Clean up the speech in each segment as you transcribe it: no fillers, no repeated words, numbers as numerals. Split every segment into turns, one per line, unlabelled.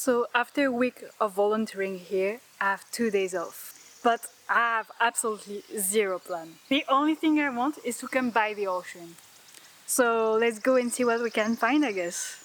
So after a week of volunteering here, I have 2 days off. But I have absolutely zero plan. The only thing I want is to come by the ocean. So let's go and see what we can find, I guess.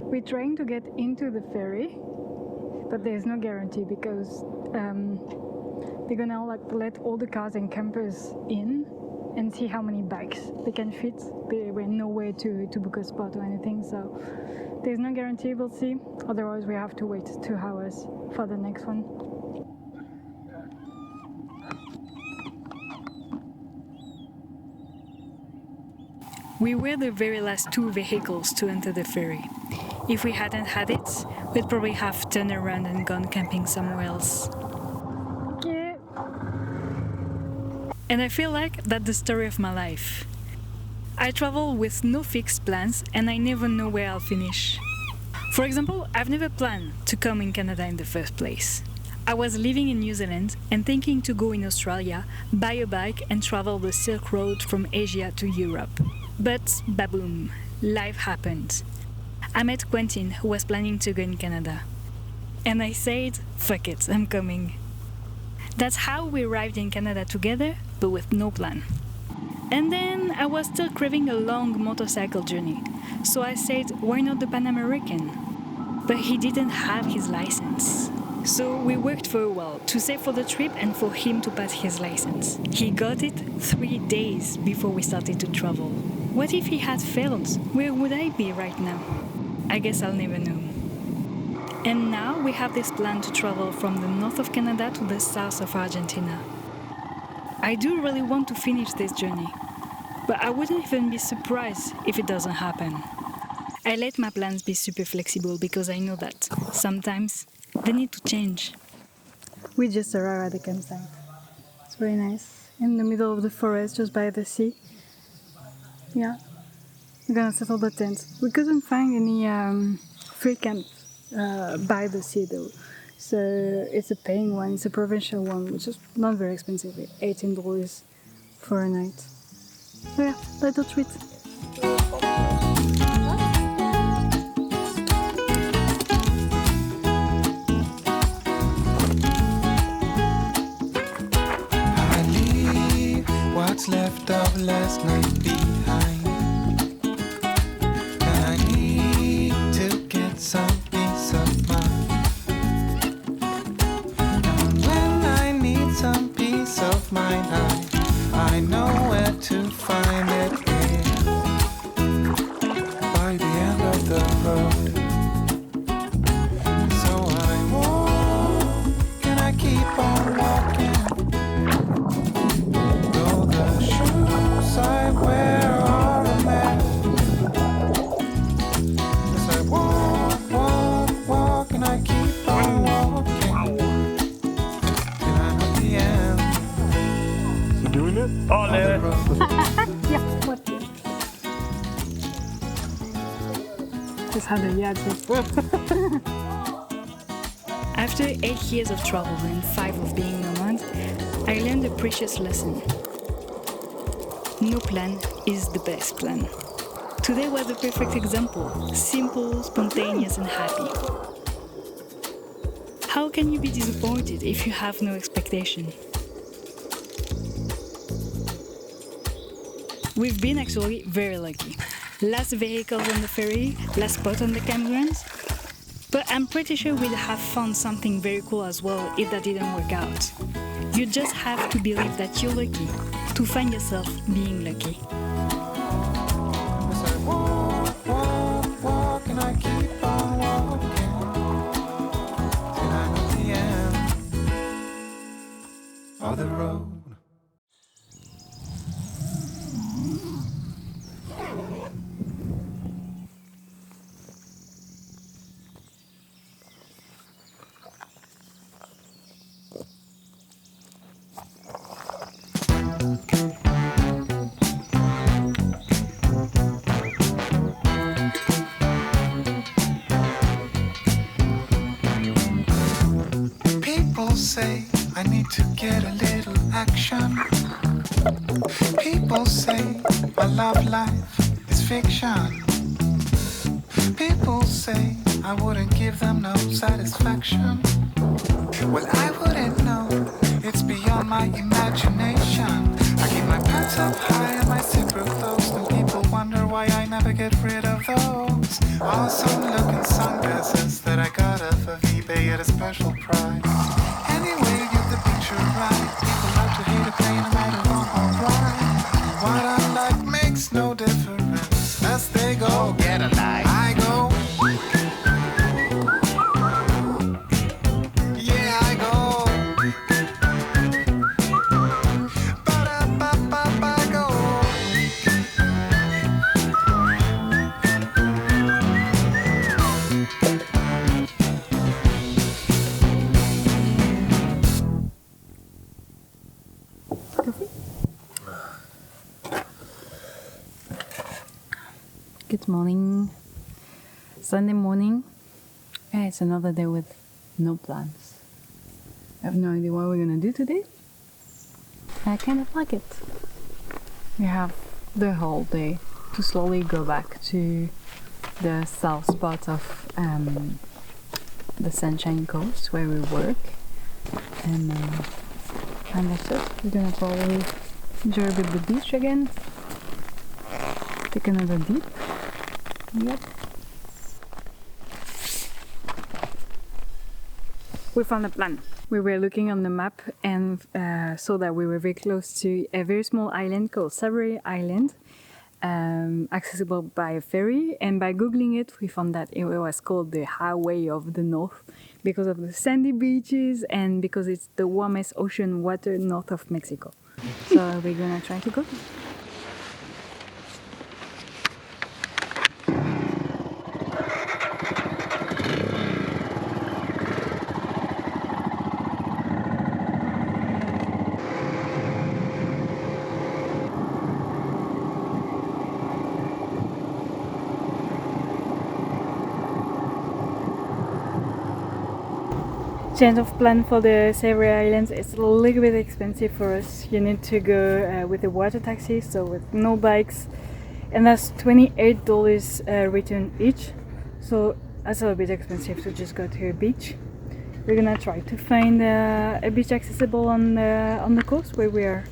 We're trying to get into the ferry, but there's no guarantee because they're gonna let all the cars and campers in and see how many bikes they can fit. We're nowhere to book a spot or anything, so there's no guarantee. We'll see. Otherwise, we have to wait 2 hours for the next one. We were the very last 2 vehicles to enter the ferry. If we hadn't had it, we'd probably have turned around and gone camping somewhere else. Yeah. And I feel like that's the story of my life. I travel with no fixed plans and I never know where I'll finish. For example, I've never planned to come in Canada in the first place. I was living in New Zealand and thinking to go in Australia, buy a bike and travel the Silk Road from Asia to Europe. But baboom, life happened. I met Quentin, who was planning to go in Canada. And I said, fuck it, I'm coming. That's how we arrived in Canada together, but with no plan. And then I was still craving a long motorcycle journey, so I said, why not the Pan American? But he didn't have his license. So we worked for a while to save for the trip and for him to pass his license. He got it 3 days before we started to travel. What if he had failed? Where would I be right now? I guess I'll never know. And now we have this plan to travel from the north of Canada to the south of Argentina. I do really want to finish this journey, but I wouldn't even be surprised if it doesn't happen. I let my plans be super flexible because I know that sometimes they need to change. We just arrived at the campsite. It's very nice. In the middle of the forest, just by the sea. Yeah. We're gonna settle the tent. We couldn't find any free camp by the sea though. So it's a paying one, it's a provincial one, which is not very expensive, $18 for a night. So yeah, little treat.
I leave what's left of last night behind. Some peace of mind. And when I need some peace of mind, I know where to find it. By the end of the road. So I walk and I keep on walking. Though the shoes I wear are a mess. As I walk and I keep on walking. And I'm at the end.
You doing it? Oh,
Yeah, what? Just had a Yatzy. After 8 years of travel and 5 of being nomad, I learned a precious lesson. No plan is the best plan. Today was a perfect example, simple, spontaneous and happy. How can you be disappointed if you have no expectation? We've been actually very lucky. Less vehicles on the ferry, less spot on the campgrounds. But I'm pretty sure we'd have found something very cool as well if that didn't work out. You just have to believe that you're lucky, to find yourself being lucky.
As I walk, walk, walk, and I keep on walking till I know the end of the road. People say I need to get a little action. People say my love life is fiction. People say I wouldn't give them no satisfaction. Well, I wouldn't know, it's beyond my imagination. I keep my pants up high and my zipper closed, and people wonder why I never get rid of those awesome looking sunglasses that I got off of eBay at a special price. Anyway, you get the picture right. People like to hate a plane no matter long or right. What I like makes no difference. As they go, get a life. I go. Yeah, I go. Ba-da-ba-ba-ba, go.
Good morning. Sunday morning. Yeah, it's another day with no plans. I have no idea what we're gonna do today. I kind of like it. We have the whole day to slowly go back to the south part of the Sunshine Coast where we work, and that's it. We're gonna probably enjoy a bit the beach again. Take another dip. Yep. We found a plan. We were looking on the map and saw that we were very close to a very small island called Ferry Island, accessible by a ferry. And by googling it, we found that it was called the Highway of the North because of the sandy beaches and because it's the warmest ocean water north of Mexico. So we're gonna try to go. Change of plan for the Savory Islands. It's a little bit expensive for us. You need to go with a water taxi, so with no bikes, and that's $28 return each. So that's a little bit expensive to just go to a beach. We're gonna try to find a beach accessible on the coast where we are.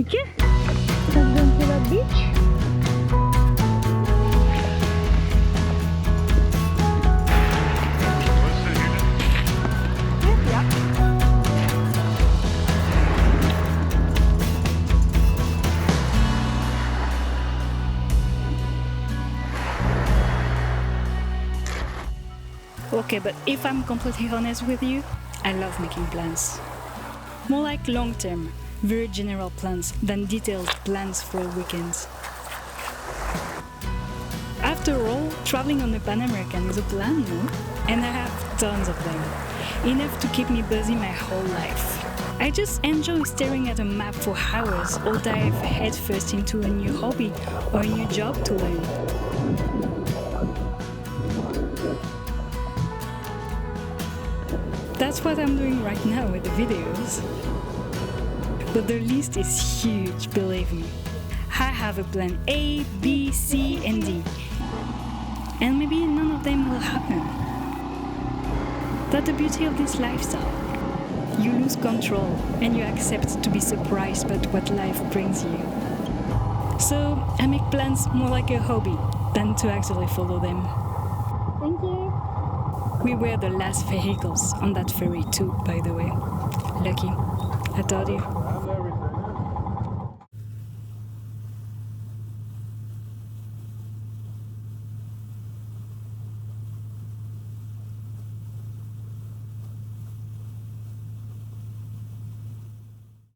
Okay, let's go to the beach. Okay, but if I'm completely honest with you, I love making plans. More like long-term, very general plans than detailed plans for weekends. After all, traveling on a Pan American is a plan, no? And I have tons of them. Enough to keep me busy my whole life. I just enjoy staring at a map for hours or dive headfirst into a new hobby or a new job to learn. That's what I'm doing right now with the videos. But the list is huge, believe me. I have a plan A, B, C, and D. And maybe none of them will happen. That's the beauty of this lifestyle. You lose control and you accept to be surprised by what life brings you. So I make plans more like a hobby than to actually follow them. Thank you. We were the last vehicles on that ferry too, by the way. Lucky, I told you.